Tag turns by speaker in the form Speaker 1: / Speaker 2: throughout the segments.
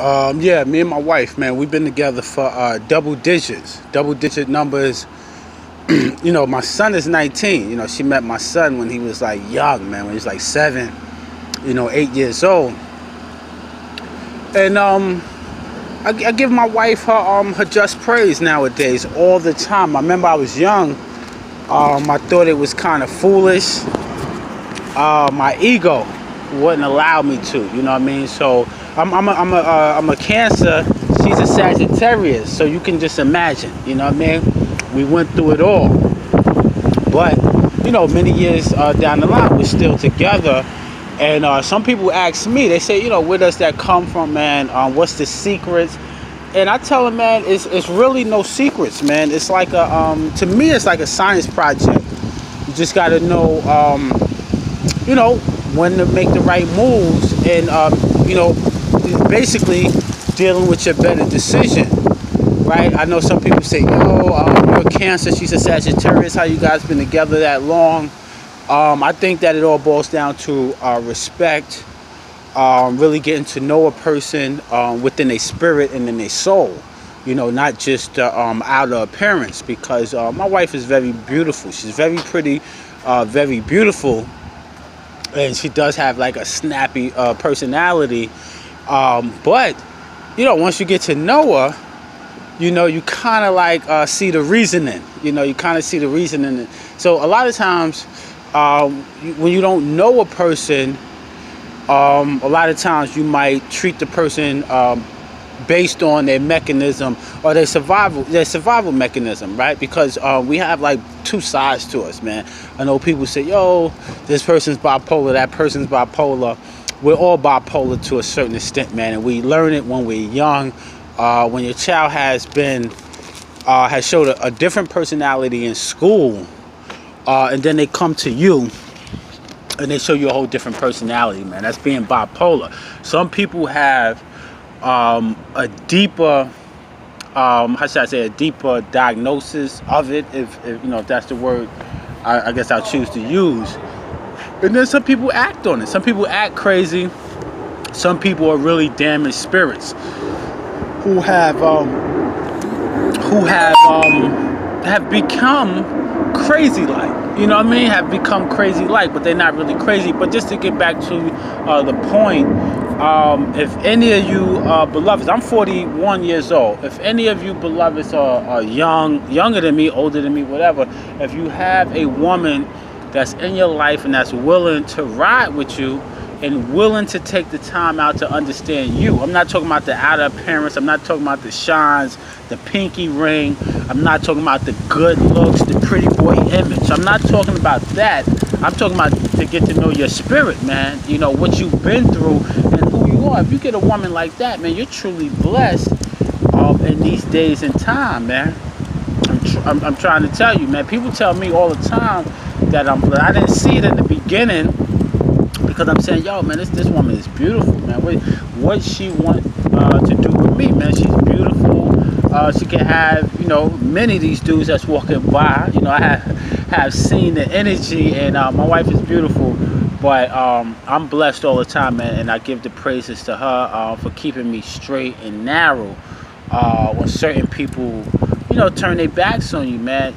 Speaker 1: Yeah, me and my wife, man, we've been together for double digit numbers. My son is 19. She met my son when he was like young, man, when he was like 7, 8 years old. And I give my wife her just praise nowadays all the time. I remember I was young. I thought it was kind of foolish. My ego wouldn't allow me to, you know what I mean? So I'm a Cancer. She's a Sagittarius. So you can just imagine, you know what I mean? We went through it all. But, many years down the line, we're still together. And some people ask me, they say, where does that come from, man? What's the secrets? And I tell them, man, it's really no secrets, man. It's like to me, it's like a science project. You just got to know, when to make the right moves and, basically dealing with your better decision, right? I know some people say, you're a Cancer, she's a Sagittarius, how you guys been together that long? I think that it all boils down to respect, really getting to know a person within their spirit and in their soul, not just outer appearance, because my wife is very beautiful. She's very pretty, very beautiful, and she does have like a snappy personality. But, once you get to know her, you kind of like see the reasoning. You kind of see the reasoning. So a lot of times, when you don't know a person, a lot of times you might treat the person based on their mechanism or their survival mechanism, right? Because we have like two sides to us, man. I know people say, this person's bipolar, that person's bipolar. We're all bipolar to a certain extent, man, and we learn it when we're young. When your child has showed a different personality in school, and then they come to you and they show you a whole different personality, man. That's being bipolar. Some people have a deeper, how should I say, a deeper diagnosis of it, if that's the word I guess I'll choose to use. And then some people act on it. Some people act crazy. Some people are really damaged spirits who have become crazy like, have become crazy like, but they're not really crazy. But just to get back to the point, if any of you beloveds, I'm 41 years old. If any of you beloveds are younger than me, older than me, whatever, if you have a woman that's in your life and that's willing to ride with you and willing to take the time out to understand you. I'm not talking about the outer appearance. I'm not talking about the shines, the pinky ring. I'm not talking about the good looks, the pretty boy image. I'm not talking about that. I'm talking about to get to know your spirit, man. What you've been through and who you are. If you get a woman like that, man, you're truly blessed in these days and time, man. I'm trying to tell you, man. People tell me all the time that I didn't see it in the beginning, because I'm saying, man, this woman is beautiful, man. What she want to do with me, man? She's beautiful. She can have, many of these dudes that's walking by. I have seen the energy, and my wife is beautiful. But I'm blessed all the time, man, and I give the praises to her for keeping me straight and narrow when certain people, turn their backs on you, man.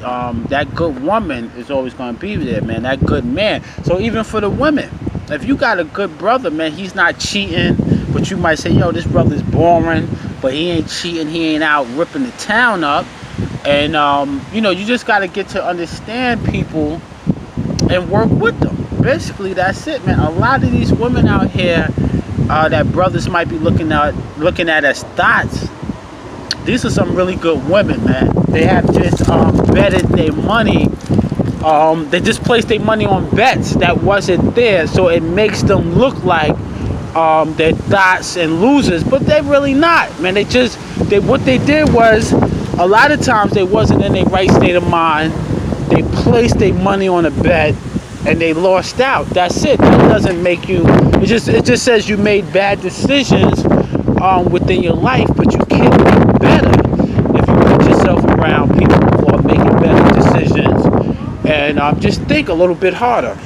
Speaker 1: That good woman is always going to be there, man. That good man. So even for the women, if you got a good brother, man, he's not cheating, but you might say, this brother's boring, but he ain't cheating, he ain't out ripping the town up. And, you just got to get to understand people and work with them. Basically, that's it, man. A lot of these women out here that brothers might be looking at as thoughts, these are some really good women, man. They have just betted their money. They just placed their money on bets that wasn't there, so it makes them look like they're thoughts and losers, but they're really not, man. What they did was, a lot of times they wasn't in their right state of mind. They placed their money on a bet and they lost out. That's it. That doesn't make you. It just says you made bad decisions within your life, but you can make better if you put yourself around people who are making better decisions and just think a little bit harder.